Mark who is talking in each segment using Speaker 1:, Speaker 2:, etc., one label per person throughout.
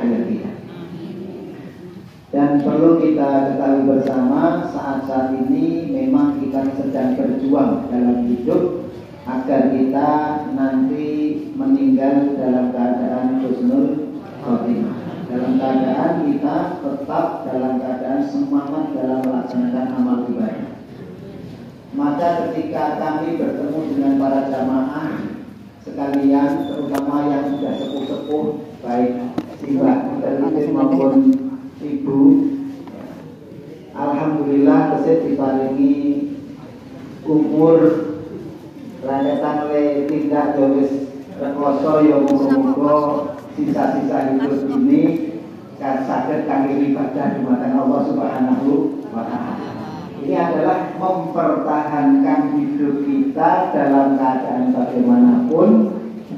Speaker 1: hayatiha. Dan perlu kita ketahui bersama, saat-saat ini memang kita sedang berjuang dalam hidup agar kita nanti meninggal dalam keadaan husnul khotimah, dalam keadaan kita tetap dalam keadaan semangat dalam melaksanakan amal ibadah. Maka ketika kami bertemu dengan para jamaah sekalian, terutama yang sudah sepuh-sepuh, baik Mbak Mudarris maupun Ibu, alhamdulillah keset diparingi umur rakyatan le tindak jawis rekoso yang muga-muga sisa-sisa hidup ini kan saged kangge ibadah dumateng Allah Subhanahu wa taala. Ini adalah mempertahankan hidup kita dalam keadaan bagaimanapun,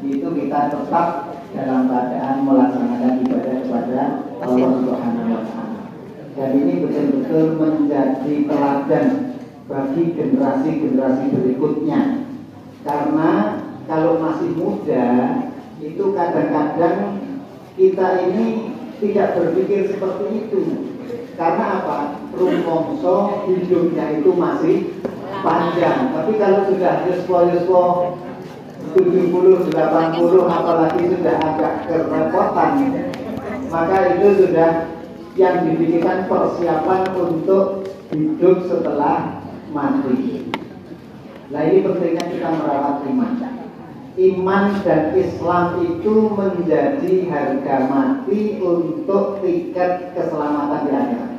Speaker 1: itu kita tetap dalam keadaan melaksanakan ibadah kepada Allah Subhanahu wa taala. Dan ini betul-betul menjadi teladan bagi generasi-generasi berikutnya. Karena kalau masih muda, itu kadang-kadang kita ini tidak berpikir seperti itu. Karena apa? Rumongso hidupnya itu masih panjang. Tapi kalau sudah yuswa 70, 80, apalagi sudah agak kerepotan, maka itu sudah yang dipikirkan persiapan untuk hidup setelah mati. Nah, ini pentingnya kita merawat iman. Iman dan Islam itu menjadi harga mati untuk tiket keselamatan di akhirat.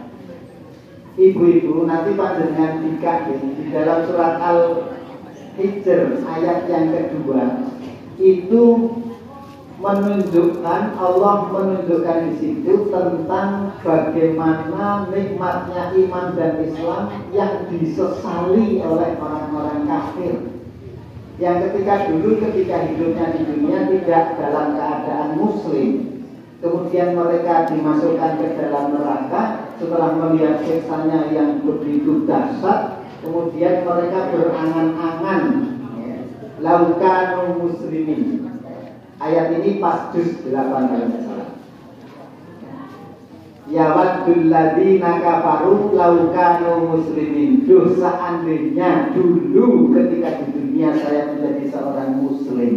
Speaker 1: Ibu-ibu, nanti panjenengan di dalam surat Al-Hijr ayat yang kedua itu menunjukkan, Allah menunjukkan di situ tentang bagaimana nikmatnya iman dan Islam yang disesali oleh orang-orang kafir, yang ketika hidupnya di dunia tidak dalam keadaan muslim, kemudian mereka dimasukkan ke dalam neraka setelah melihat siksanya yang begitu dahsyat, kemudian mereka berangan-angan laukanu muslimin. Ayat ini pas juz 8 kalau tidak salah. Ya waddul ladzina kafaru laukanu muslimin. Duh, seandainya dulu ketika di dunia saya menjadi seorang muslim,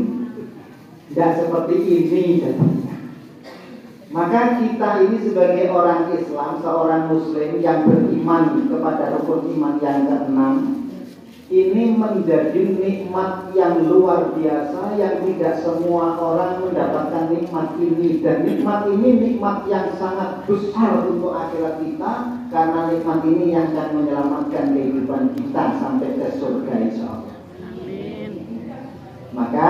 Speaker 1: tidak seperti ini jadinya. Maka kita ini sebagai orang Islam, seorang muslim yang beriman kepada rukun iman yang ke-6, ini menjadi nikmat yang luar biasa yang tidak semua orang mendapatkan nikmat ini. Dan nikmat ini nikmat yang sangat besar untuk akhirat kita, karena nikmat ini yang akan menyelamatkan kehidupan kita sampai ke surga insyaallah. Amin. Maka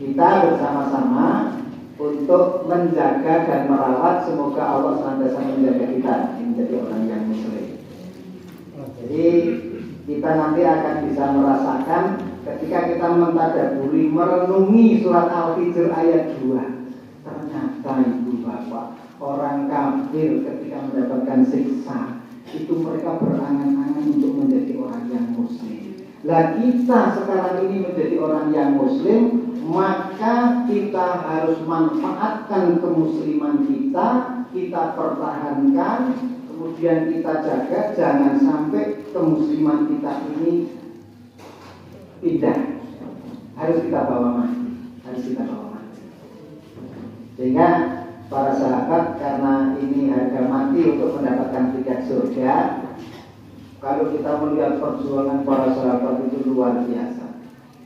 Speaker 1: kita bersama-sama untuk menjaga dan merawat, semoga Allah senantiasa menjaga kita menjadi orang yang muslim. Jadi kita nanti akan bisa merasakan ketika kita mentadaburi, merenungi surat Al-Hijr ayat 2. Ternyata ibu bapak, orang kafir ketika mendapatkan siksa itu mereka berangan-angan untuk menjadi orang yang muslim. Lah kita sekarang ini menjadi orang yang muslim, maka kita harus manfaatkan kemusliman kita pertahankan, kemudian kita jaga, jangan sampai kemusliman kita ini pindah. Harus kita bawa mati, Sehingga para sahabat, karena ini harga mati untuk mendapatkan tiket surga, kalau kita melihat perjuangan para sahabat itu luar biasa.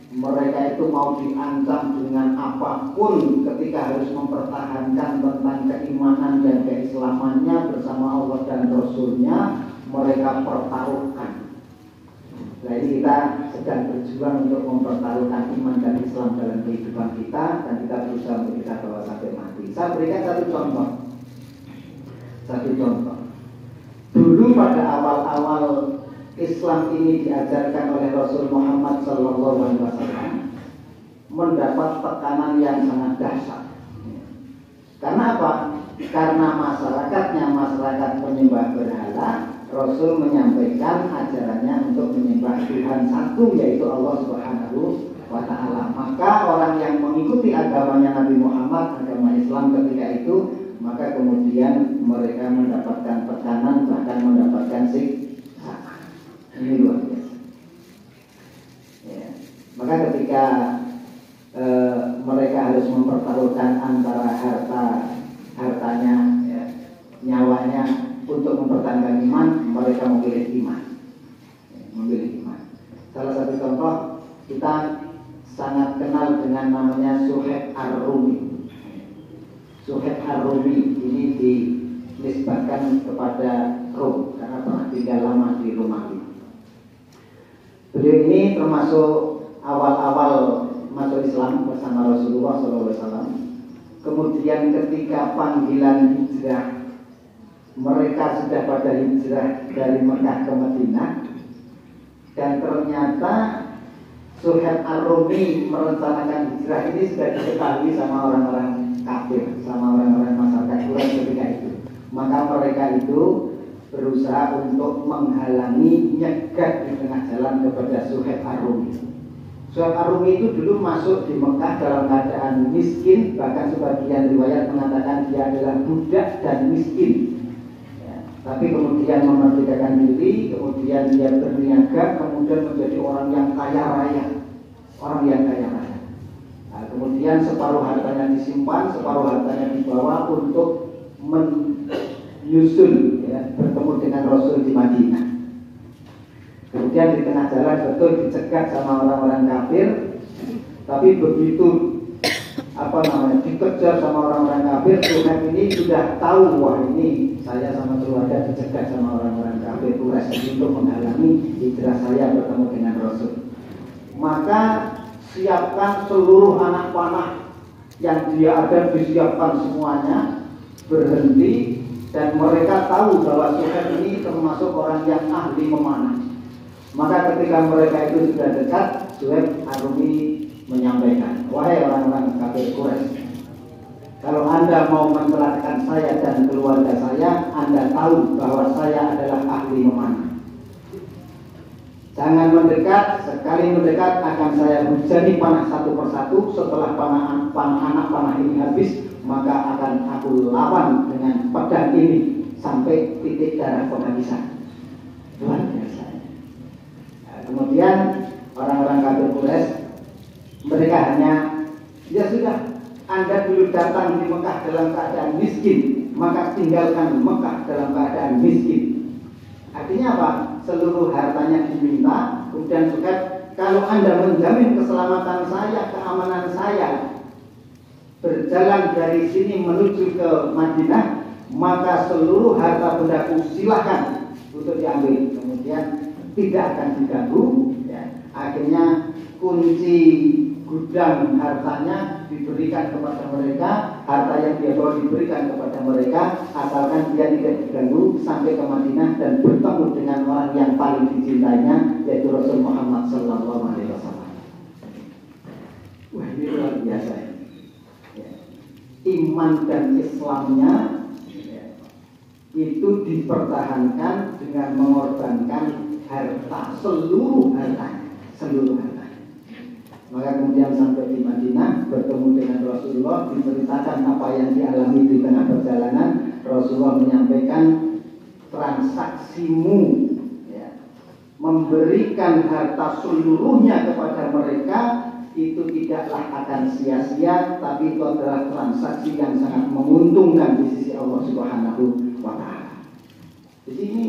Speaker 1: Mereka itu mau diancam dengan apapun ketika harus mempertahankan tentang keimanan dan keislamannya bersama Allah dan Rasulnya, mereka pertaruhkan. Nah, ini kita sedang berjuang untuk mempertaruhkan iman dan Islam dalam kehidupan kita, dan kita berusaha untuk kita bawa sampai mati. Saya berikan satu contoh. Dulu pada awal-awal Islam ini diajarkan oleh Rasul Muhammad SAW, mendapat tekanan yang sangat dahsyat. Karena apa? Karena masyarakat penyembah berhala, Rasul menyampaikan ajarannya untuk menyembah Tuhan satu, yaitu Allah Subhanahu wa Ta'ala. Maka orang yang mengikuti agamanya Nabi Muhammad, agama Islam ketika itu, kemudian mereka mendapatkan tekanan, bahkan mendapatkan siksa. Ini luar biasa. Ya. Maka ketika mereka harus mempertaruhkan antara hartanya, ya, nyawanya untuk mempertahankan iman, mereka memilih iman. Ya, memilih iman. Salah satu contoh, kita sangat kenal dengan namanya Suhaib Ar-Rumi. Suhaib Ar-Rumi ini dinisbatkan kepada Rom karena pernah tinggal lama di Romawi. Beliau ini termasuk awal-awal masuk Islam bersama Rasulullah SAW. Kemudian ketika panggilan hijrah, mereka sudah pada hijrah dari Mekah ke Madinah, dan ternyata Suhaib Ar-Rumi merencanakan hijrah ini sudah diketahui sama orang-orang kafir, sama orang-orang masyarakat Quraisy ketika itu. Maka mereka itu berusaha untuk menghalangi, nyegat di tengah jalan kepada Suhaib Ar-Rumi. Suhaib Ar-Rumi itu dulu masuk di Mekah dalam keadaan miskin, bahkan sebagian riwayat mengatakan dia adalah budak dan miskin. Tapi kemudian memerdekakan diri, kemudian dia berniaga, kemudian menjadi orang yang kaya raya. Nah, kemudian separuh hartanya disimpan, separuh hartanya dibawa untuk menyusul, ya, bertemu dengan Rasul di Madinah. Kemudian di tengah jalan betul dicegat sama orang-orang kafir, tapi begitu dikejar sama orang-orang kafir, Suhaib ini sudah tahu, wah ini saya sama keluarga dicegat sama orang-orang kafir Quraisy untuk menghalangi hijrah saya bertemu dengan Rasul. Maka siapkan seluruh anak panah yang dia ada, disiapkan semuanya, berhenti, dan mereka tahu bahwa Suhaib ini termasuk orang yang ahli memanah. Maka ketika mereka itu sudah dekat, Suhaib Ar-Rumi menyampaikan, wahai orang-orang kafir Quraisy, kalau Anda mau mencelakakan saya dan keluarga saya, Anda tahu bahwa saya adalah ahli memanah. Jangan mendekat, sekali mendekat akan saya hujani panah satu persatu. Setelah anak panah ini habis, maka akan aku lawan dengan pedang ini sampai titik darah penghabisan. Luar biasa. Nah, kemudian orang-orang kafir Quraisy, mereka hanya, ya sudah, Anda dulu datang di Mekah dalam keadaan miskin, maka tinggalkan Mekah dalam keadaan miskin. Artinya apa? Seluruh hartanya diminta. Kemudian juga, kalau Anda menjamin keselamatan saya, keamanan saya, berjalan dari sini menuju ke Madinah, maka seluruh harta bendaku silahkan untuk diambil. Kemudian tidak akan diganggu, ya. Akhirnya kunci gudang hartanya diberikan kepada mereka, harta yang dia bawa diberikan kepada mereka, asalkan dia tidak diganggu sampai ke Madinah dan bertemu dengan orang yang paling dicintainya, yaitu Rasul Muhammad SAW. Wah, ini luar biasa ya. Iman dan Islamnya, ya, itu dipertahankan dengan mengorbankan harta, seluruh hartanya. Maka kemudian sampai di Madinah, bertemu dengan Rasulullah, diceritakan apa yang dialami di tengah perjalanan. Rasulullah menyampaikan, transaksimu, ya, memberikan harta seluruhnya kepada mereka, itu tidaklah akan sia-sia, tapi itu adalah transaksi yang sangat menguntungkan di sisi Allah Subhanahu wa Ta'ala. Jadi ini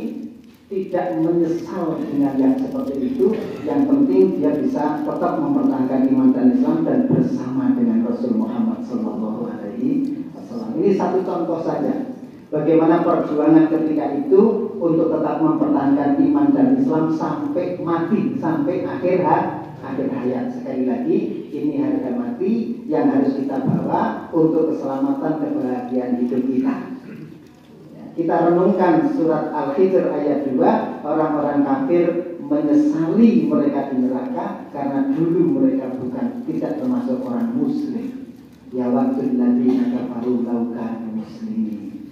Speaker 1: tidak menyesal dengan yang seperti itu. Yang penting dia bisa tetap mempertahankan iman dan Islam dan bersama dengan Rasul Muhammad SAW. Ini satu contoh saja bagaimana perjuangan ketika itu untuk tetap mempertahankan iman dan Islam sampai mati, sampai akhir hayat. Sekali lagi, ini harga mati yang harus kita bawa untuk keselamatan kebahagiaan hidup kita. Kita renungkan surat Al-Hijr ayat 2, orang-orang kafir menyesali mereka di neraka karena dulu mereka tidak termasuk orang muslim. Ya waktu ladzina kafaru law kanu muslimin.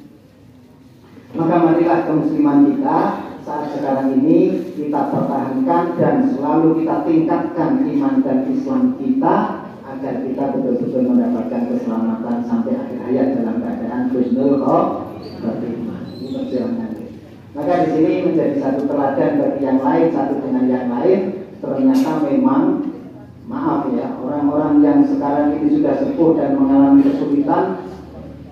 Speaker 1: Maka marilah kemusliman kita saat sekarang ini kita pertahankan dan selalu kita tingkatkan iman dan Islam kita agar kita betul-betul mendapatkan keselamatan sampai akhir hayat dalam keadaan husnul berterima. Ini perjuangan. Maka di sini menjadi satu teladan bagi yang lain, satu dengan yang lain. Ternyata memang, maaf ya, orang-orang yang sekarang ini sudah sepuh dan mengalami kesulitan,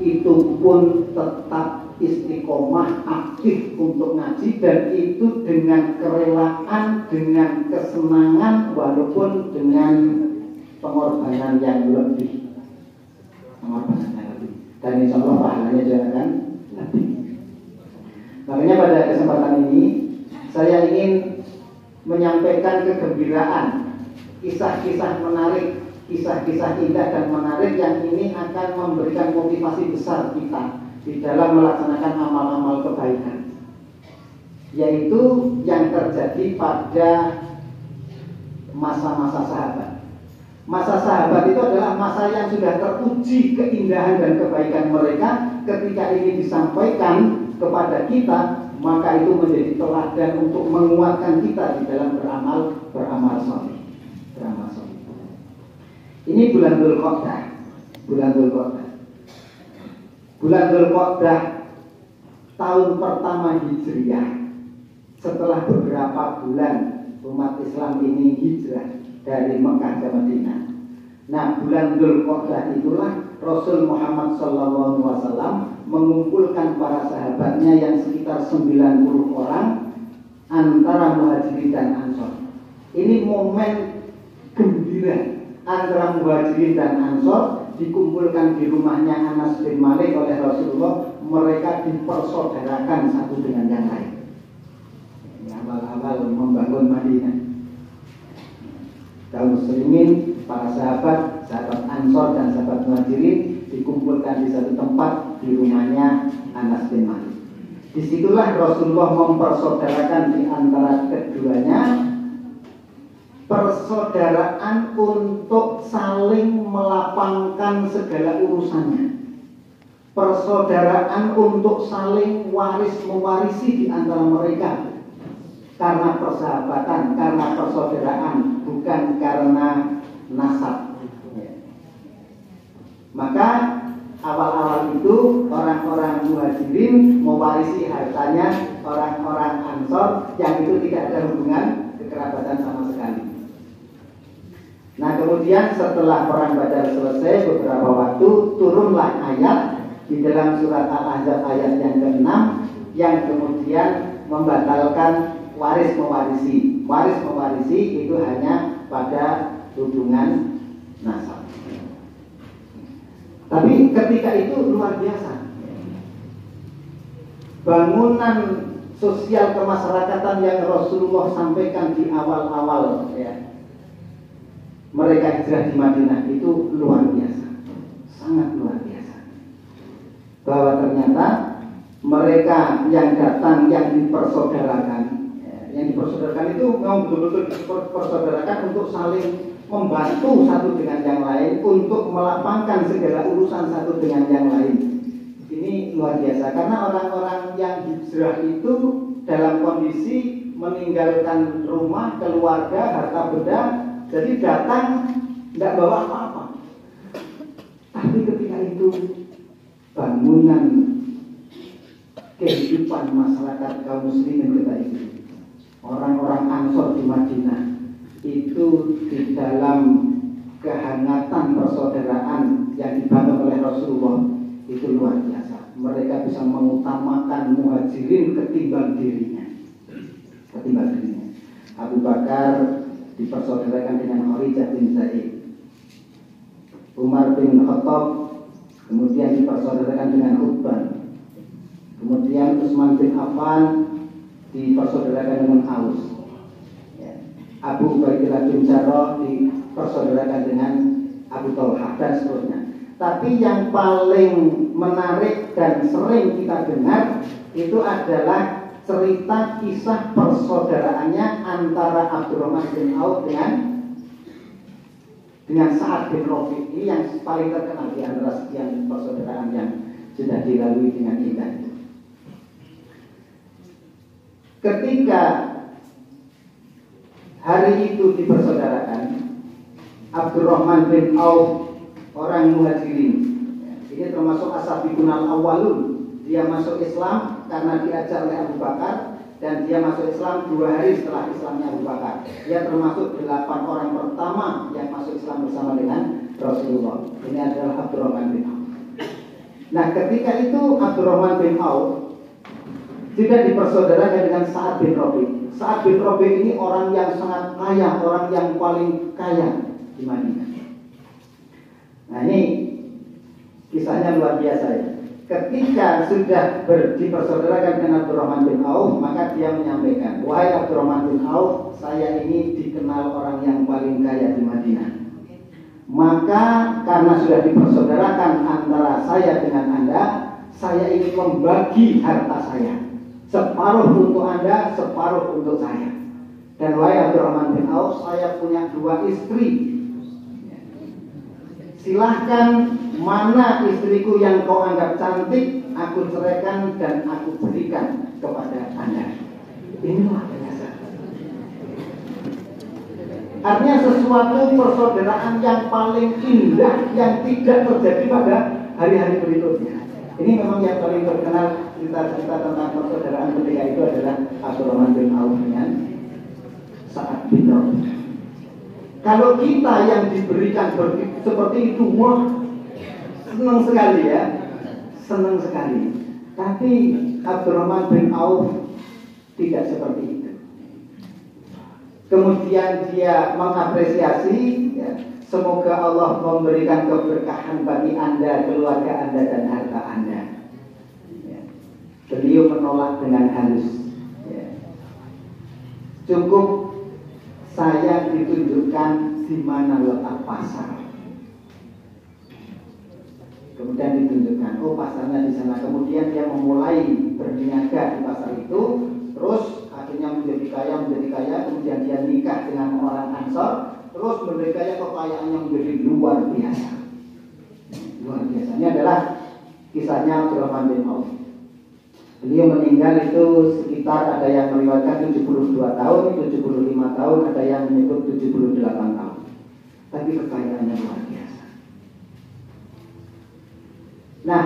Speaker 1: itu pun tetap istiqomah aktif untuk ngaji, dan itu dengan kerelaan, dengan kesenangan, walaupun dengan pengorbanan yang lebih. Dan insya Allah pahalanya jangan lebih. Makanya pada kesempatan ini saya ingin menyampaikan kegembiraan, kisah-kisah menarik, kisah-kisah indah dan menarik yang ini akan memberikan motivasi besar kita di dalam melaksanakan amal-amal kebaikan, yaitu yang terjadi pada masa-masa sahabat. Masa sahabat itu adalah masa yang sudah teruji keindahan dan kebaikan mereka. Ketika ini disampaikan kepada kita, maka itu menjadi teladan untuk menguatkan kita di dalam beramal saleh. Ini bulan Dzulqa'dah. Bulan Dzulqa'dah tahun pertama Hijriah. Setelah beberapa bulan umat Islam ini hijrah dari Mekah ke Madinah. Nah, bulan Dzulqa'dah itulah Rasul Muhammad SAW mengumpulkan para sahabatnya yang sekitar 90 orang antara Muhajirin dan Ansor. Ini momen gembira antara Muhajirin dan Ansor dikumpulkan di rumahnya Anas bin Malik oleh Rasulullah. Mereka dipersaudarakan satu dengan yang lain. Awal-awal membangun Madinah, kaum muslimin, para sahabat Ansor dan sahabat Muhajirin dikumpulkan di satu tempat di rumahnya Anas bin Malik. Disitulah Rasulullah mempersaudarakan di antara keduanya, persaudaraan untuk saling melapangkan segala urusannya, persaudaraan untuk saling mewarisi di antara mereka. Karena persahabatan, karena persaudaraan, bukan karena nasab. Maka awal-awal itu orang-orang Muhajirin mewarisi hartanya orang-orang Ansor yang itu tidak ada hubungan kekerabatan sama sekali. Nah, kemudian setelah perang Badar selesai beberapa waktu, turunlah ayat di dalam surat Al-Ahzab ayat yang ke-6 yang kemudian membatalkan waris mewarisi. Waris mewarisi itu hanya pada hubungan nasab. Tapi ketika itu luar biasa. Bangunan sosial kemasyarakatan yang Rasulullah sampaikan di awal-awal ya, mereka hijrah di Madinah itu luar biasa. Sangat luar biasa. Bahwa ternyata mereka yang datang, yang dipersaudarakan, yang dipersaudarakan itu mau betul-betul dipersaudarakan untuk saling membantu satu dengan yang lain, untuk melapangkan segala urusan satu dengan yang lain. Ini luar biasa karena orang-orang yang hijrah itu dalam kondisi meninggalkan rumah, keluarga, harta benda, jadi datang tidak bawa apa-apa. Tapi ketika itu bangunan kehidupan masyarakat kaum muslimin kita itu, orang-orang Ansor di Madinah itu di dalam kehangatan persaudaraan yang dibangun oleh Rasulullah itu luar biasa. Mereka bisa mengutamakan Muhajirin ketimbang dirinya. Abu Bakar dipersaudarakan dengan Kharijah bin Zaid, Umar bin Khattab kemudian dipersaudarakan dengan Utsman, kemudian Utsman bin Affan dipersaudarakan dengan Aus, Abu Ubaidah bin Jarrah dipersaudarakan dengan Abu Talhah dan seterusnya. Tapi yang paling menarik dan sering kita dengar itu adalah cerita kisah persaudaraannya antara Abdurrahman bin Auf dengan Sa'ad bin Rafiq. Ini yang paling terkenal di antara sekian persaudaraan yang sudah dilalui dengan indah. Ketika hari itu dipersaudarakan, Abdurrahman bin Auf orang Muhajirin, ini termasuk as-sabiqun al-awwalun, Dia masuk Islam karena diajak oleh Abu Bakar, dan dia masuk Islam 2 hari setelah Islamnya Abu Bakar. Dia termasuk 8 orang pertama yang masuk Islam bersama dengan Rasulullah. Ini adalah Abdurrahman bin Auf. Nah, ketika itu Abdurrahman bin Auf tidak dipersaudarakan dengan Sa'ad bin Rabi'. Sa'ad bin Rabi' ini orang yang sangat kaya, orang yang paling kaya di Madinah. Nah, ini kisahnya luar biasa ya. Ketika sudah dipersaudarakan dengan Abdurrahman bin Auf, maka dia menyampaikan, wahai Abdurrahman bin Auf, saya ini dikenal orang yang paling kaya di Madinah. Maka karena sudah dipersaudarakan antara saya dengan Anda, saya ingin membagi harta saya. Separuh untuk Anda, separuh untuk saya. Dan wahai Abdurrahman bin Auf, saya punya 2 istri. Silahkan mana istriku yang kau anggap cantik, aku ceraikan dan aku berikan kepada Anda. Inilah biasa. Artinya sesuatu persaudaraan yang paling indah yang tidak terjadi pada hari-hari berikutnya. Ini memang yang paling terkenal cerita-cerita tentang persaudaraan ketika itu adalah Abdurrahman bin Auf dengan Sa'ad bin Rabi'. Kalau kita yang diberikan seperti itu, wah, senang sekali ya, senang sekali. Tapi Abdurrahman bin Auf tidak seperti itu. Kemudian dia mengapresiasi, ya, semoga Allah memberikan keberkahan bagi Anda, keluarga Anda, dan harta Anda. Ya. Beliau menolak dengan halus. Ya. Cukup saya ditunjukkan di mana letak pasar. Kemudian ditunjukkan, oh pasarnya di sana. Kemudian dia memulai berniaga di pasar itu, terus akhirnya menjadi kaya. Kemudian dia nikah dengan orang Ansor, terus menjadi kekayaannya menjadi luar biasa. Luar biasa. Ini adalah kisahnya Abdurrahman bin Auf. Beliau meninggal itu sekitar ada yang meriwayatkan 72 tahun, 75 tahun, ada yang menyebut 78 tahun. Tapi kekayaannya luar biasa. Nah,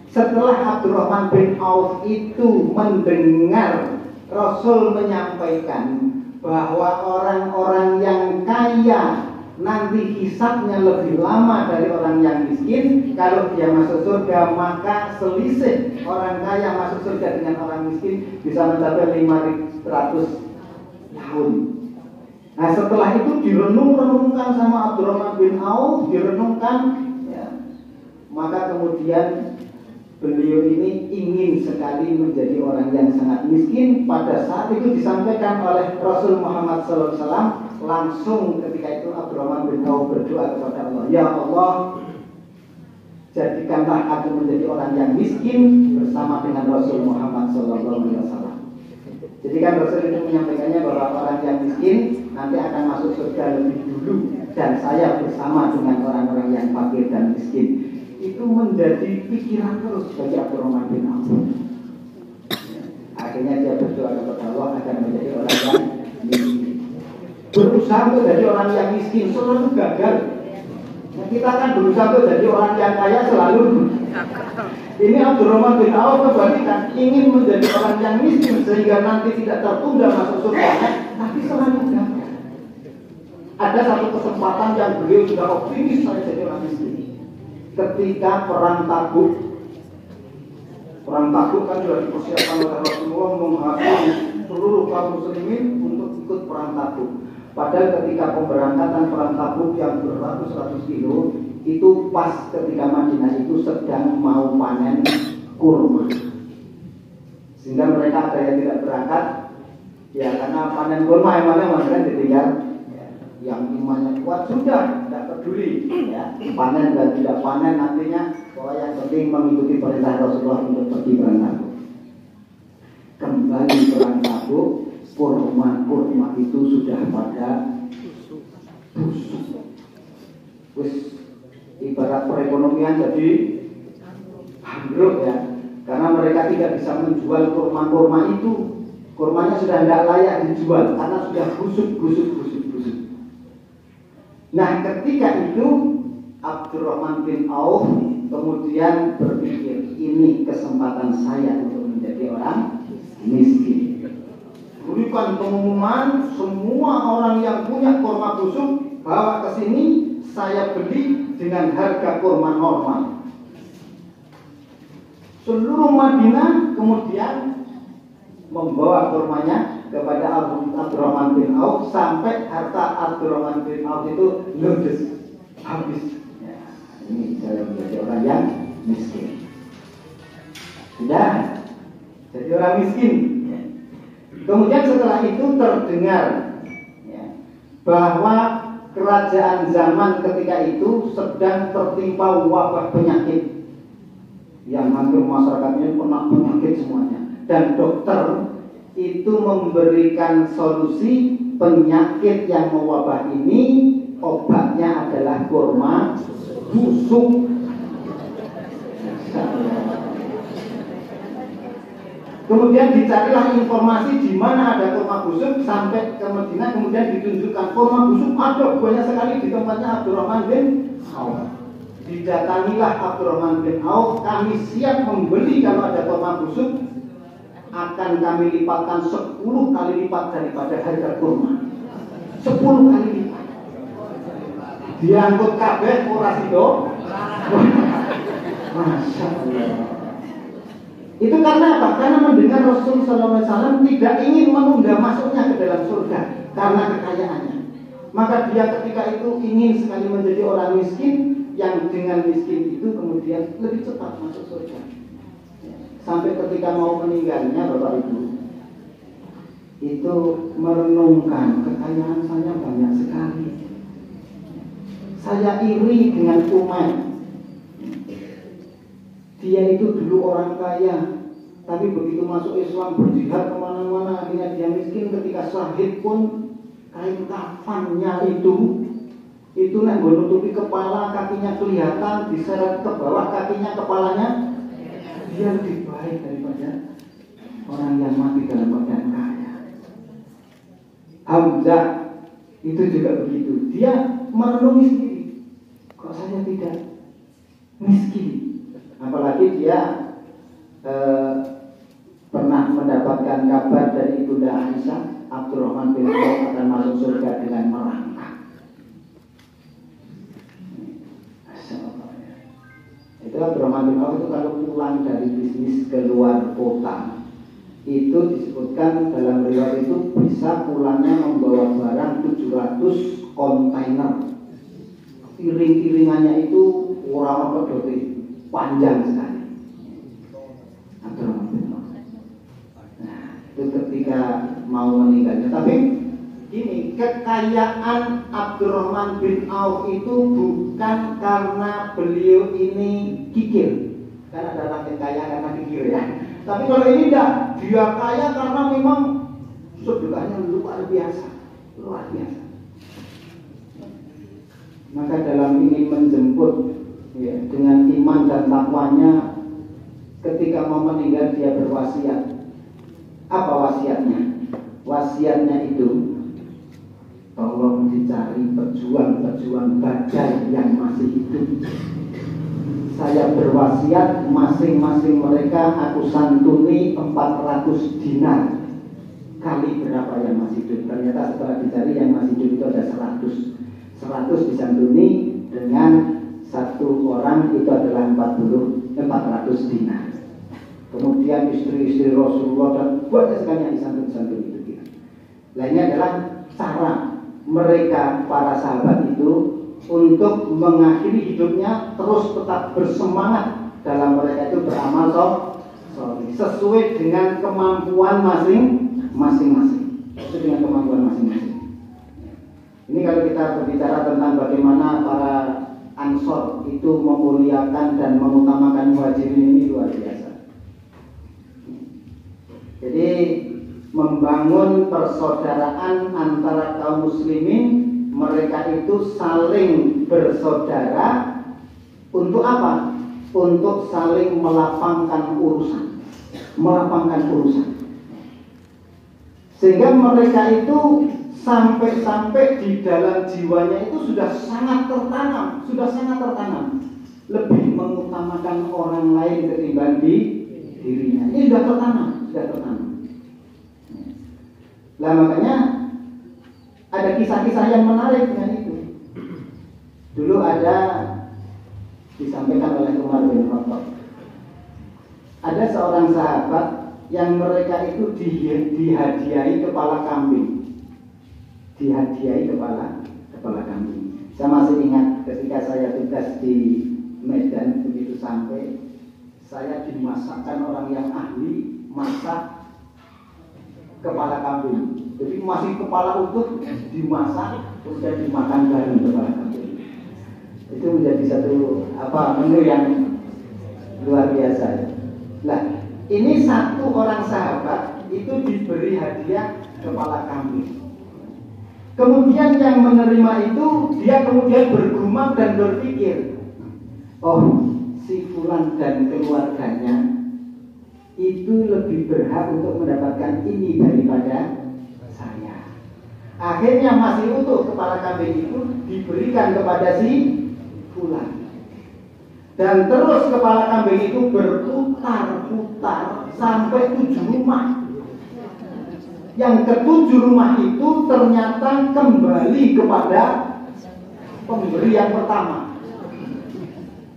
Speaker 1: setelah Abdurrahman bin Auf itu mendengar Rasul menyampaikan bahwa orang-orang yang kaya nanti hisabnya lebih lama dari orang yang miskin. Kalau dia masuk surga, maka selisih orang kaya masuk surga dengan orang miskin bisa mencapai 500 tahun. Nah, setelah itu direnung-renungkan sama Abdurrahman bin Auf, direnungkan, ya, maka kemudian beliau ini ingin sekali menjadi orang yang sangat miskin. Pada saat itu disampaikan oleh Rasul Muhammad SAW. Langsung ketika itu Abdurrahman bin Auf berdoa kepada Allah, ya Allah, jadikanlah aku menjadi orang yang miskin bersama dengan Rasul Muhammad SAW. Jadi kan Rasul itu menyampaikannya bahwa orang yang miskin nanti akan masuk surga lebih dulu, dan saya bersama dengan orang-orang yang fakir dan miskin. Itu menjadi pikiran terus bagi Abdurrahman bin Auf. Akhirnya dia berdoa kepada Allah agar menjadi orang yang miskin. Berusaha untuk jadi orang yang miskin selalu gagal. Nah, kita kan berusaha untuk jadi orang yang kaya selalu. Ini Abdurrahman bin Auf kebalikan, ingin menjadi orang yang miskin sehingga nanti tidak tertunda masuk surga, tapi selalu gagal. Ada satu kesempatan yang beliau sudah optimis saya jadi orang miskin. Ketika perang Tabuk kan sudah dipersiapkan oleh Rasulullah menghasut seluruh kaum muslimin untuk ikut perang Tabuk. Padahal ketika pemberangkatan perang Tabuk yang beratus-ratus kilo, itu pas ketika Madinah itu sedang mau panen kurma. Sehingga mereka ada yang tidak berangkat, ya karena panen kurma emangnya mereka ditinggal. Yang imannya kuat sudah tidak peduli, ya, panen dan tidak panen nantinya, bahwa yang penting mengikuti perintah Rasulullah untuk pergi perang Tabuk. Kembali perang Tabuk, kurma itu sudah pada busuk. Terus ibarat perekonomian jadi ambruk, ya, karena mereka tidak bisa menjual kurma itu. Kurmanya sudah tidak layak dijual karena sudah busuk. Nah, ketika itu Abdurrahman bin Auf kemudian berpikir, ini kesempatan saya untuk menjadi orang miskin. Berikan pengumuman, semua orang yang punya kurma busuk bawa ke sini, saya beli dengan harga kurma normal. Seluruh Madinah kemudian membawa kurmanya kepada Abdurrahman bin Auf sampai harta Abdurrahman bin Auf itu ludes, habis. Ya, ini saya menjadi orang yang miskin. Sudah jadi orang miskin. Kemudian setelah itu terdengar ya, bahwa kerajaan zaman ketika itu sedang tertimpa wabah penyakit yang hampir masyarakatnya kena penyakit semuanya, dan dokter itu memberikan solusi penyakit yang mewabah ini, obatnya adalah kurma busuk. Kemudian dicarilah informasi di mana ada kurma busuk, sampai ke Madinah, kemudian ditunjukkan kurma busuk ada banyak sekali di tempatnya Abdurrahman bin Auf. Didatangilah Abdurrahman bin Auf, kami siap membeli kalau ada kurma busuk, akan kami lipatkan 10 kali lipat daripada harga kurma. 10 kali lipat. Diangkut kabeh ora sido. Masya Allah. Itu karena apa? Karena mendengar Rasul SAW tidak ingin menunda masuknya ke dalam surga karena kekayaannya. Maka dia ketika itu ingin sekali menjadi orang miskin, yang dengan miskin itu kemudian lebih cepat masuk surga. Sampai ketika mau meninggalnya, Bapak Ibu, itu merenungkan kekayaan saya banyak sekali. Saya iri dengan Umar. Dia itu dulu orang kaya, tapi begitu masuk Islam berjihad kemana-mana, akhirnya dia miskin. Ketika syahid pun kain kafannya itu nek menutupi kepala, kakinya kelihatan, diseret ke bawah kakinya, kepalanya, dia lebih baik daripada orang yang mati dalam keadaan kaya. Hamzah itu juga begitu. Dia merenungi sendiri, kok saya tidak miskin. Apalagi dia pernah mendapatkan kabar dari Ibunda Aisyah, Abdurrahman bin Auf akan masuk surga dengan merangkak. Itu Abdurrahman bin Auf itu kalau pulang dari bisnis keluar kota, itu disebutkan dalam riwayat itu bisa pulangnya membawa barang 700 kontainer. Iring-iringannya itu orang pedoti panjang sekali. Abdurrahman bin Auf. Nah, itu ketika mau meninggalnya. Tapi gini, kekayaan Abdurrahman bin Auf itu bukan karena beliau ini kikir. Kan ada orang yang kaya karena kikir ya. Tapi kalau ini tidak, dia kaya karena memang sedekahnya luar biasa. Luar biasa. Maka dalam ingin menjemput ya, dengan iman dan takwanya, ketika mau meninggal dia berwasiat. Apa wasiatnya? Wasiatnya itu, tolong dicari pejuang-pejuang Badar yang masih hidup. Saya berwasiat masing-masing mereka aku santuni 400 dinar. Kali berapa yang masih hidup? Ternyata setelah dicari yang masih hidup itu ada 100 disantuni dengan satu orang itu adalah 400 dinar. Kemudian istri-istri Rasulullah dan banyak sekali yang disantuni itu. Lainnya adalah cara mereka para sahabat itu untuk mengakhiri hidupnya terus tetap bersemangat dalam mereka itu beramal soleh sesuai dengan kemampuan masing-masing. Sesuai dengan kemampuan masing-masing. Ini kalau kita berbicara tentang bagaimana para Ansor itu memuliakan dan mengutamakan muhajirin, ini luar biasa. Jadi membangun persaudaraan antara kaum muslimin, mereka itu saling bersaudara untuk apa? Untuk saling melapangkan urusan. Sehingga mereka itu sampai di dalam jiwanya itu sudah sangat tertanam. lebih mengutamakan orang lain ketimbang dirinya. Ini sudah tertanam. Nah makanya ada kisah-kisah yang menarik dengan itu. Dulu ada disampaikan oleh Umar bin Khattab. Ada seorang sahabat yang mereka itu dihadiahi kepala kambing. Dihadiahi kepala kambing. Saya masih ingat ketika saya tugas di Medan, begitu sampai saya dimasakkan orang yang ahli masak kepala kambing. Jadi masih kepala utuh dimasak kemudian dimakan bareng kepala kambing. Itu menjadi satu menu yang luar biasa. Nah, ini satu orang sahabat itu diberi hadiah kepala kambing. Kemudian yang menerima itu dia kemudian bergumam dan berpikir, oh, si fulan dan keluarganya itu lebih berhak untuk mendapatkan ini daripada saya. Akhirnya masih utuh kepala kambing itu diberikan kepada si fulan. Dan terus kepala kambing itu berputar-putar sampai 7 rumah. Yang ke-7 rumah itu ternyata kembali kepada pemberi yang pertama.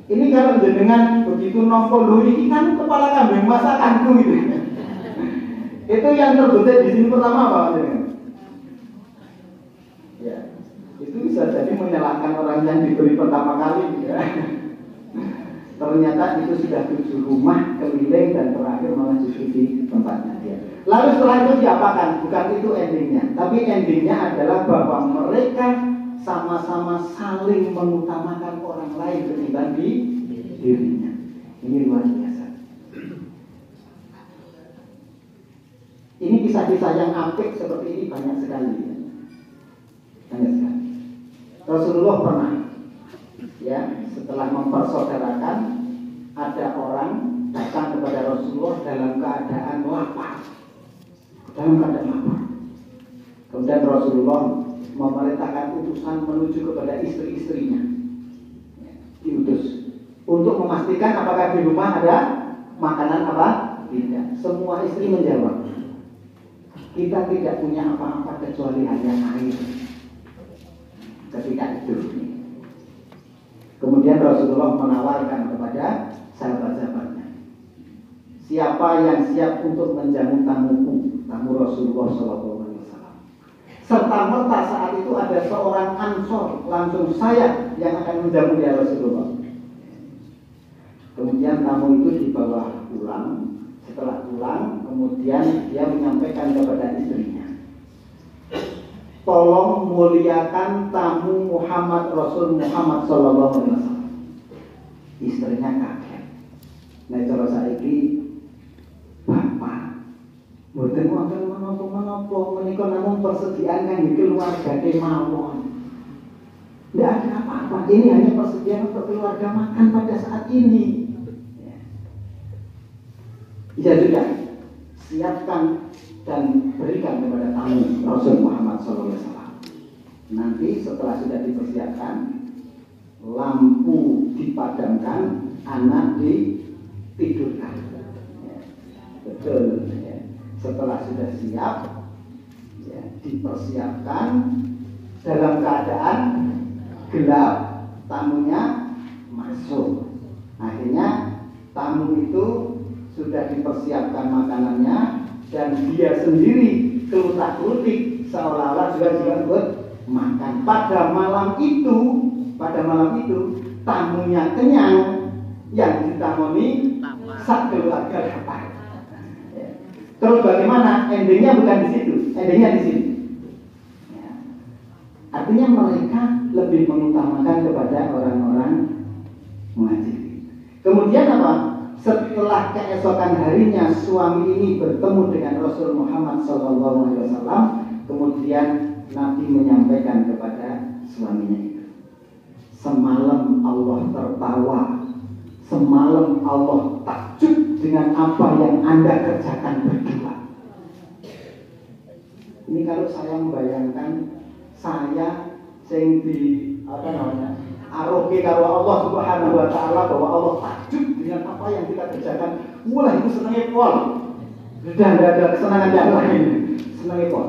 Speaker 1: Ini kalau dengan begitu nongol ini kan kepala kambing masakanku gitu. Itu yang terbetik di sini pertama apa dengan? Ya, itu bisa jadi menyalahkan orang yang diberi pertama kali. Ya. Ternyata itu sudah 7 rumah keliling dan terakhir malah justru di tempatnya dia. Lalu setelah itu diapakan? Bukan itu endingnya, tapi endingnya adalah bahwa mereka sama-sama saling mengutamakan orang lain ketimbang dirinya. Ini luar biasa. Ini kisah-kisah yang apik seperti ini banyak sekali. Banyak sekali. Rasulullah pernah, ya, setelah mempersaudarakan, ada orang datang kepada Rasulullah dalam keadaan lapar. Kemudian Rasulullah memerintahkan utusan menuju kepada istri-istrinya, diutus untuk memastikan apakah di rumah ada makanan apa tidak. Semua istri menjawab, kita tidak punya apa-apa kecuali hanya air. Ketika itu kemudian Rasulullah menawarkan kepada sahabat-sahabatnya, siapa yang siap untuk menjamu tamu Rasulullah SAW. Serta merta saat itu ada seorang Ansor, langsung saya yang akan menjamu ya Rasulullah. Kemudian tamu itu dibawa pulang. Setelah pulang, kemudian dia menyampaikan kepada istrinya, tolong muliakan tamu Muhammad Rasul Muhammad SAW. Istrinya kaget. Nah, cara saiki bapak mboten wonten menapa-menapa menika namung persediaan kangge keluarga kemawon. Tidak ada apa-apa. Ini hanya persediaan untuk keluarga makan pada saat ini. Ya sudah, siapkan dan berikan kepada tamu Rasul Muhammad SAW. Nanti setelah sudah dipersiapkan, lampu dipadamkan, anak ditidurkan. Ya, betul. Ya. Setelah sudah siap, ya, dipersiapkan dalam keadaan gelap, tamunya masuk. Akhirnya tamu itu sudah dipersiapkan makanannya dan dia sendiri kelutak-kelutik seolah-olah juga buat makan. Pada malam itu tamunya kenyang, yang ditamoni sak keluarga dapat. Terus bagaimana? Endingnya bukan di situ, endingnya di sini. Ya. Artinya mereka lebih mengutamakan kepada orang-orang muhajirin. Kemudian apa? Setelah keesokan harinya suami ini bertemu dengan Rasul Muhammad SAW, kemudian Nabi menyampaikan kepada suaminya itu, semalam Allah tertawa, semalam Allah takjub dengan apa yang Anda kerjakan berdua. Ini kalau saya membayangkan saya yang di aroge karo Allah Subhanahu wa taala bahwa Allah takjub dengan apa yang kita kerjakan. Wah, itu senangnya pol. Sudah tidak ada kesenangan yang lain. Senangnya pol.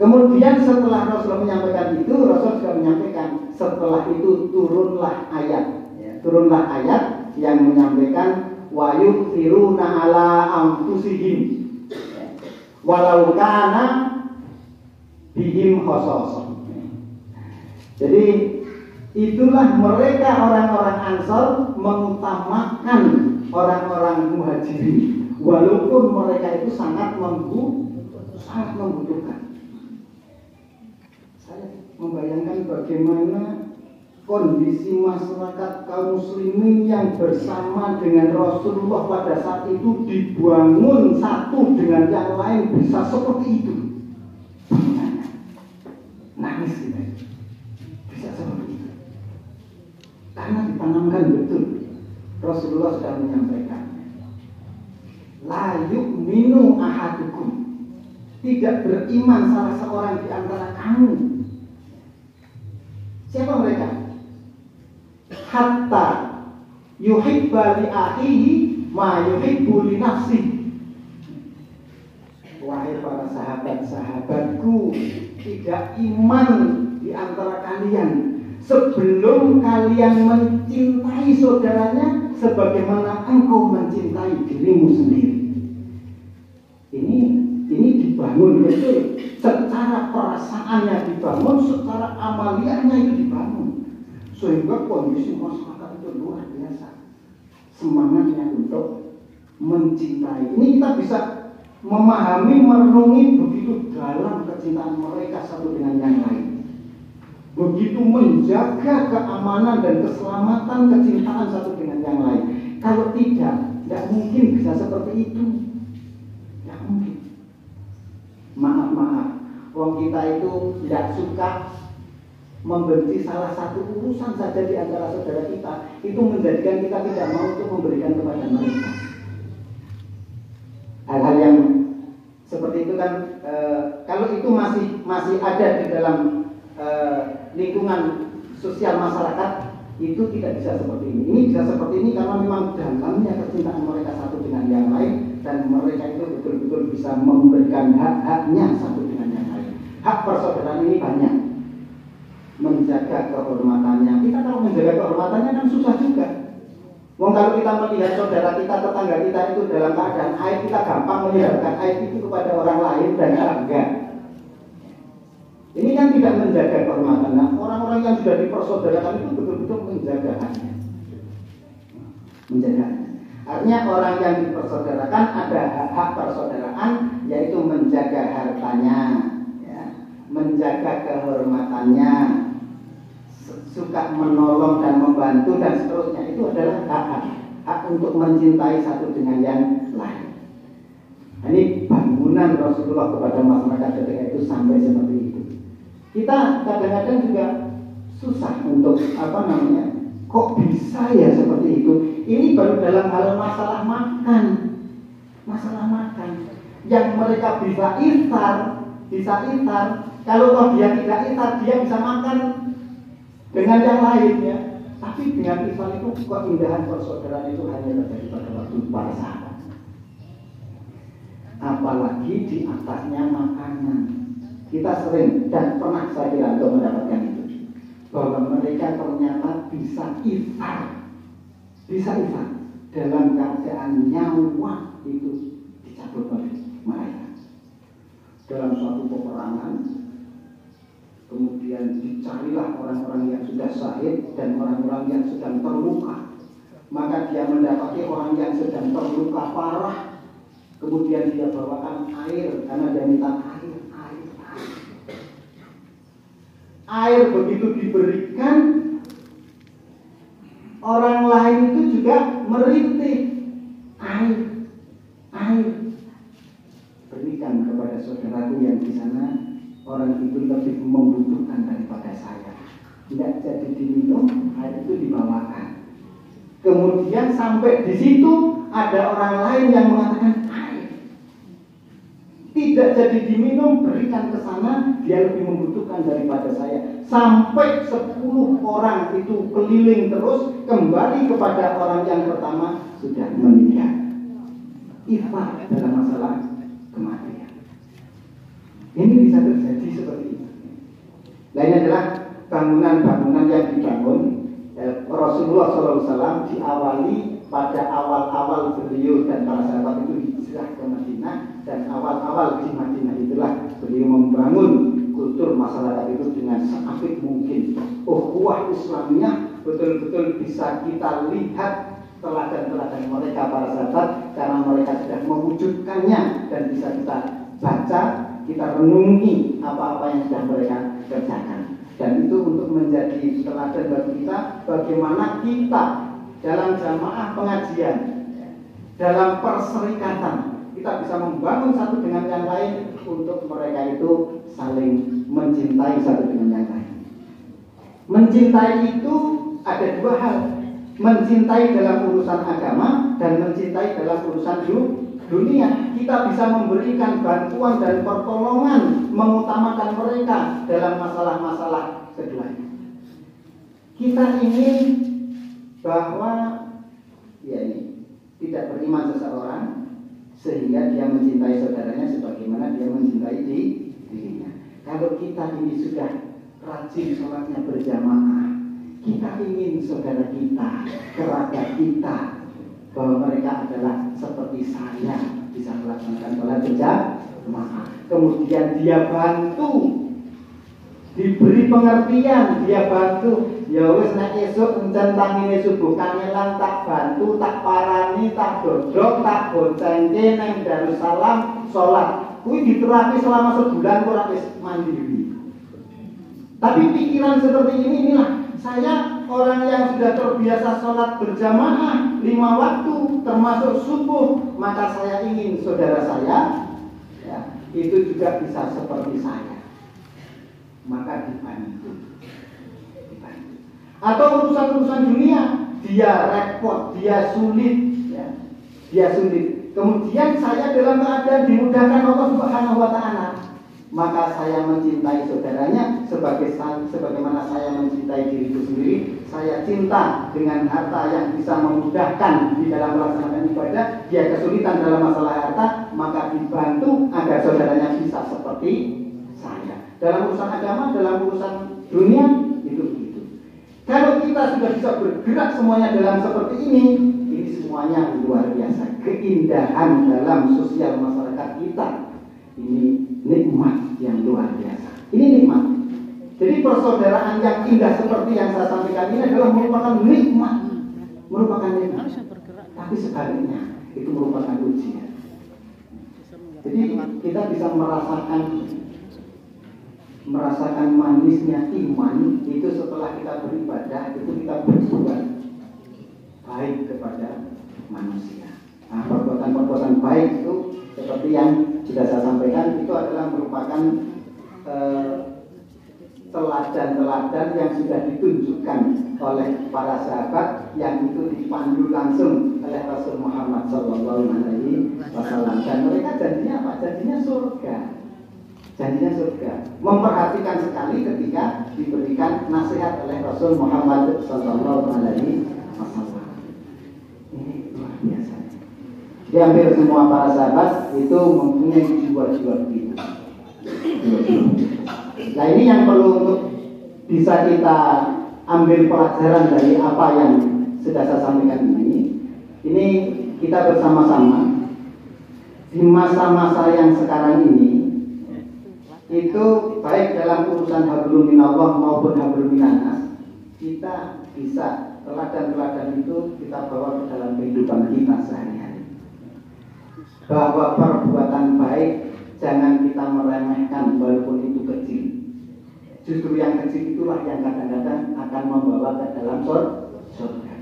Speaker 1: Kemudian setelah Rasul menyampaikan itu, Rasul juga menyampaikan setelah itu turunlah ayat, ya, turunlah ayat yang menyampaikan wa yusiruna ala anfusihim walau kana bihim khasasah. Jadi itulah mereka orang-orang Ansor mengutamakan orang-orang Muhajirin walaupun mereka itu sangat membutuhkan. Saya membayangkan bagaimana kondisi masyarakat kaum muslimin yang bersama dengan Rasulullah pada saat itu dibangun satu dengan yang lain bisa seperti itu. Nangis kita. Bisa seperti itu. Karena ditanamkan betul. Rasulullah sudah menyampaikan. La yu'minu ahadukum. Tidak beriman salah seorang di antara kamu. Siapa mereka? Hatta yuhibba li akhihi ma yuhibbu li nafsihi. Wahai para sahabat-sahabatku, tidak iman di antara kalian sebelum kalian mencintai saudaranya sebagaimana engkau mencintai dirimu sendiri. Ini dibangun betul, secara perasaannya dibangun, secara amaliyahnya itu dibangun, sehingga kondisi masyarakat itu luar biasa semangatnya untuk mencintai. Ini kita bisa memahami, merenungi begitu dalam kecintaan mereka satu dengan yang lain, begitu menjaga keamanan dan keselamatan kecintaan satu dengan yang lain. Kalau tidak mungkin bisa seperti itu. Tidak mungkin. Maaf, wong kita itu tidak suka membenci salah satu urusan saja di antara saudara kita, itu menjadikan kita tidak mau untuk memberikan kepada mereka. Hal-hal yang seperti itu kan, kalau itu masih ada di dalam lingkungan sosial masyarakat, itu tidak bisa seperti ini. Ini bisa seperti ini karena memang dalamnya kecintaan mereka satu dengan yang lain, dan mereka itu betul-betul bisa memberikan hak-haknya satu dengan yang lain. Hak persaudaraan ini banyak. Menjaga kehormatannya. Kita kalau menjaga kehormatannya kan susah juga. Wong kalau kita melihat saudara kita, tetangga kita itu dalam keadaan aib, kita gampang menyiarkan aib itu kepada orang lain dan enggak. Ini kan tidak menjaga kehormatan. Nah, orang-orang yang sudah dipersaudarakan itu betul-betul menjaga haknya. Menjaga. Artinya orang yang dipersaudarakan ada hak persaudaraan, yaitu menjaga hartanya, ya, menjaga kehormatannya, suka menolong dan membantu dan seterusnya. Itu adalah hak untuk mencintai satu dengan yang lain. Ini bangunan Rasulullah kepada masyarakat ketika itu sampai seperti itu. Kita kadang-kadang juga susah untuk kok bisa ya seperti itu. Ini baru dalam hal masalah makan. Yang mereka bisa iftar. Kalau toh dia tidak iftar, dia bisa makan dengan yang lain, ya. Tapi dengan iftar itu keindahan persaudaraan itu hanya terjadi pada waktu para sahabat. Apalagi di atasnya makanan. Kita sering dan pernah saya kira untuk mendapatkan itu, bahwa mereka ternyata bisa iftar dalam keadaan nyawa itu dicabut oleh mereka. Dalam suatu peperangan, kemudian dicarilah orang-orang yang sudah syahid dan orang-orang yang sedang terluka. Maka dia mendapati orang yang sedang terluka parah, kemudian dia bawakan air karena dia minta air begitu diberikan, orang lain itu juga merintih air. Berikan kepada saudaraku yang di sana, orang itu lebih membutuhkan daripada saya. Tidak jadi diminum, air itu dibawakan. Kemudian sampai di situ ada orang lain yang mengatakan air. Tidak sudah jadi diminum, berikan ke sana, dia lebih membutuhkan daripada saya. Sampai 10 orang itu keliling terus, kembali kepada orang yang pertama, sudah meninggal. Ikhfa dalam masalah kematian. Ini bisa terjadi seperti itu. Lain adalah bangunan-bangunan yang dibangun Rasulullah SAW diawali pada awal-awal beliau dan para sahabat itu hijrah ke Madinah, dan awal-awal di Madinah itulah beliau membangun kultur masyarakat itu dengan seapik mungkin. Ukhuwah Islamiyah betul-betul bisa kita lihat teladan-teladan mereka para sahabat, karena mereka sudah mewujudkannya dan bisa kita baca, kita renungi apa-apa yang sudah mereka kerjakan. Dan itu untuk menjadi teladan bagi kita bagaimana kita dalam jamaah pengajian, dalam perserikatan, kita bisa membangun satu dengan yang lain untuk mereka itu saling mencintai satu dengan yang lain. Mencintai itu ada dua hal, mencintai dalam urusan agama dan mencintai dalam urusan dunia. Kita bisa memberikan bantuan dan pertolongan, mengutamakan mereka dalam masalah-masalah keduanya. Kita ingin bahwa tidak beriman seseorang sehingga dia mencintai saudaranya sebagaimana dia mencintai dirinya. Kalau kita ini sudah rajin sholatnya berjamaah, kita ingin saudara kita, kerabat kita, bahwa mereka adalah seperti saya, bisa melaksanakan sholat berjamaah. Kemudian dia bantu, diberi pengertian, dia bantu. Ya wis nek esuk encen tangine subuh kangelan tak bantu, tak parani, tak dodok, tak boncengke nang Darussalam sholat. Kuwi diterapi selama sebulan kok ora wis mandiri. Tapi pikiran seperti ini, inilah saya orang yang sudah terbiasa sholat berjamaah 5 waktu termasuk subuh, maka saya ingin saudara saya itu juga bisa seperti saya, maka dibantu. Atau urusan-urusan dunia dia repot, dia sulit, dia sulit. Kemudian saya dalam keadaan dimudahkan Allah Subhanahu Wa Taala, maka saya mencintai saudaranya sebagaimana saya mencintai diriku sendiri. Saya cinta dengan harta yang bisa memudahkan di dalam melaksanakan ibadah. Dia kesulitan dalam masalah harta, maka dibantu agar saudaranya bisa seperti saya. Dalam urusan agama, dalam urusan dunia, itu begitu. Kalau kita sudah bisa bergerak semuanya dalam seperti ini semuanya luar biasa. Keindahan dalam sosial masyarakat kita ini nikmat yang luar biasa. Ini nikmat. Jadi persaudaraan yang indah seperti yang saya sampaikan ini adalah merupakan nikmat, Tapi sebaliknya itu merupakan ujian. Jadi kita bisa merasakan manisnya iman itu setelah kita beribadah, itu kita berbuat baik kepada manusia. Nah, perbuatan-perbuatan baik itu seperti yang sudah saya sampaikan, itu adalah merupakan teladan-teladan yang sudah ditunjukkan oleh para sahabat, yang itu dipandu langsung oleh Rasul Muhammad SAW. Dan mereka janjinya apa? Janjinya surga. Janjinya surga. Memperhatikan sekali ketika diberikan nasihat oleh Rasul Muhammad SAW. Ini luar biasa. Di hampir semua para sahabat itu mempunyai jiwa-jiwa begitu. Nah, ini yang perlu untuk bisa kita ambil pelajaran dari apa yang sudah saya sampaikan ini. Ini kita bersama-sama di masa-masa yang sekarang ini, itu baik dalam urusan hablum minallah maupun hablum minannas, kita bisa teladan-teladan itu kita bawa ke dalam kehidupan kita sehari-hari. Bahwa perbuatan baik jangan kita meremehkan walaupun itu kecil. Justru yang kecil itulah yang kadang-kadang akan membawa ke dalam surga.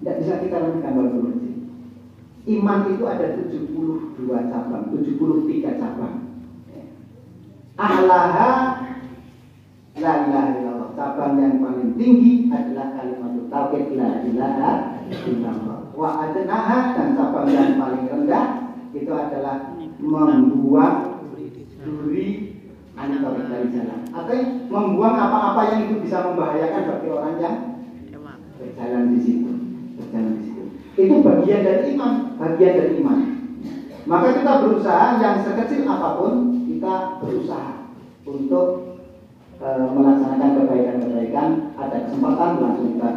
Speaker 1: Tidak bisa kita remehkan walaupun kecil. Iman itu ada 72 cabang, 73 cabang. A'laha la ilaha illallah. Cabang yang paling tinggi adalah kalimat tauhid la ilaha illallah. Wa adnaha, dan cabang yang paling rendah itu adalah membuang duri anitorik dari jalan, atau membuang apa-apa yang itu bisa membahayakan bagi orang yang berjalan di situ. Itu bagian dari iman, Maka kita berusaha yang sekecil apapun kita berusaha untuk melaksanakan kebaikan-kebaikan. Ada kesempatan langsung kita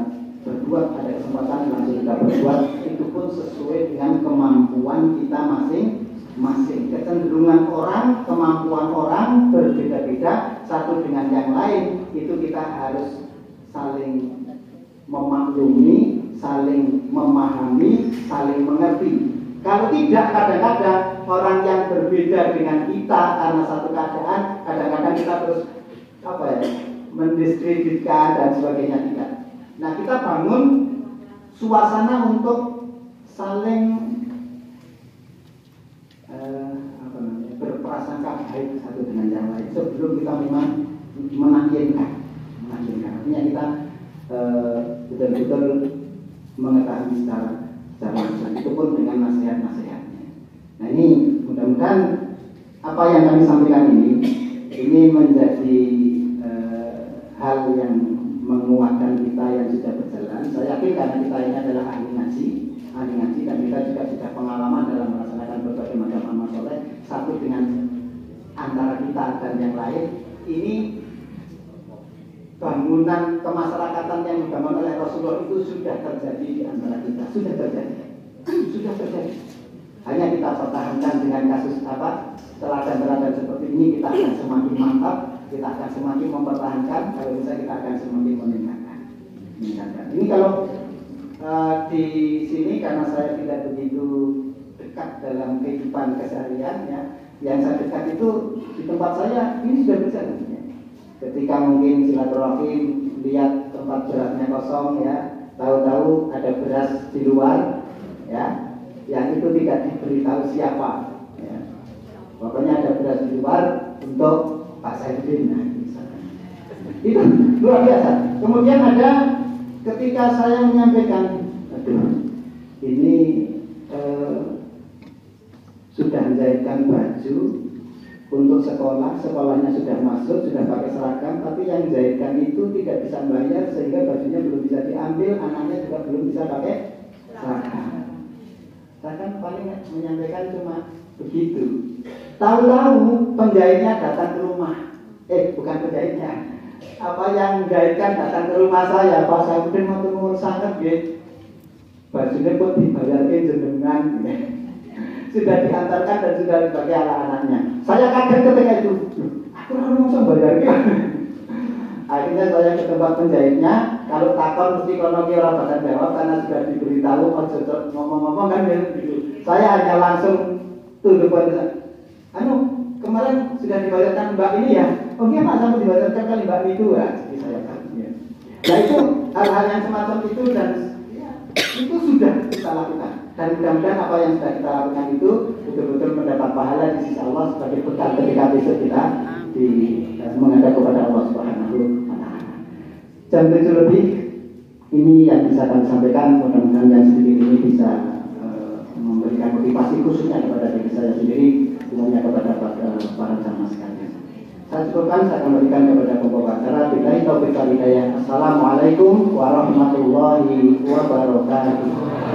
Speaker 1: berbuat, ada kesempatan langsung kita berbuat. Itu pun sesuai dengan kemampuan kita masing-masing. Kecenderungan orang, kemampuan orang berbeda-beda satu dengan yang lain. Itu kita harus saling memaklumi, saling memahami, saling mengerti. Kalau tidak, kadang-kadang orang yang berbeda dengan kita karena satu keadaan, kadang-kadang kita terus mendiskreditkan dan sebagainya, tidak. Nah, kita bangun suasana untuk saling berprasangka baik satu dengan yang lain sebelum kita memang menakinkan. Artinya kita betul-betul mengetahui secara langsung, itu pun dengan nasihat-nasihatnya. Nah, ini mudah-mudahan apa yang kami sampaikan ini menjadi hal yang menguatkan kita yang sudah berjalan. Saya yakin karena kita ini adalah ahli ngaji dan kita juga sudah pengalaman dalam melaksanakan berbagai macam amal soleh satu dengan antara kita dan yang lain. Ini bangunan kemasyarakatan yang dibangun oleh Rasulullah itu sudah terjadi di antara kita, sudah terjadi. Hanya kita pertahankan dengan kasus teladan-teladan seperti ini, kita akan semakin mantap, kita akan semakin mempertahankan, kalau bisa kita akan semakin meningkatkan. Ini kalau di sini karena saya tidak begitu dekat dalam kehidupan keseharian, ya, yang saya dekat itu di tempat saya ini sudah berjalan. Ya. Ketika mungkin silaturahim lihat tempat berasnya kosong, ya, tahu-tahu ada beras di luar, ya, yang itu tidak diberitahu siapa, ya. Pokoknya ada beras di luar untuk Pak Saidin, nah, itu luar biasa. Kemudian ada ketika saya menyampaikan, ini sudah menjahitkan baju untuk sekolahnya sudah masuk, sudah pakai seragam, tapi yang menjahitkan itu tidak bisa bayar sehingga bajunya belum bisa diambil, anaknya juga belum bisa pakai seragam. Saya kan paling menyampaikan cuma begitu. Tahu-tahu penjahitnya datang ke rumah, bukan penjahitnya, yang menjahitkan datang ke rumah saya, Pak saya mungkin mau turun sangat, gitu. Bajunya pun dibayarkan jenengan, gitu. Sudah diantarkan dan sudah dipakai anak-anaknya. Saya kaget ketika itu, aku langsung bayarkan. Akhirnya saya ke tempat penjahitnya. Kalau takon mesti kono ki ora bakal jawab karena sudah diberitahu ojo ngomong-ngomong kan gitu. Saya hanya langsung tunduk pada kemarin sudah dibayarkan Mbak ini ya. Oh iya Pak, sampai dibayarkan kali Mbak itu ya. Jadi saya tanya. Nah itu hal-hal yang semacam itu dan itu sudah kita lakukan. Dan mudah-mudahan apa yang sudah kita lakukan itu betul-betul mendapat pahala di sisi Allah sebagai bekal ketika besok kita menghadap kepada Allah Subhanahu wa Ta'ala. Jam 7 lebih ini yang bisa kami sampaikan. Mudah-mudahan yang sedikit ini bisa memberikan motivasi khususnya kepada diri saya sendiri, umumnya kepada para jamaah sekalian. Saya cukupkan, saya kembalikan kepada pembawa acara. Billahi taufiq wal hidayah. Assalamualaikum warahmatullahi wabarakatuh.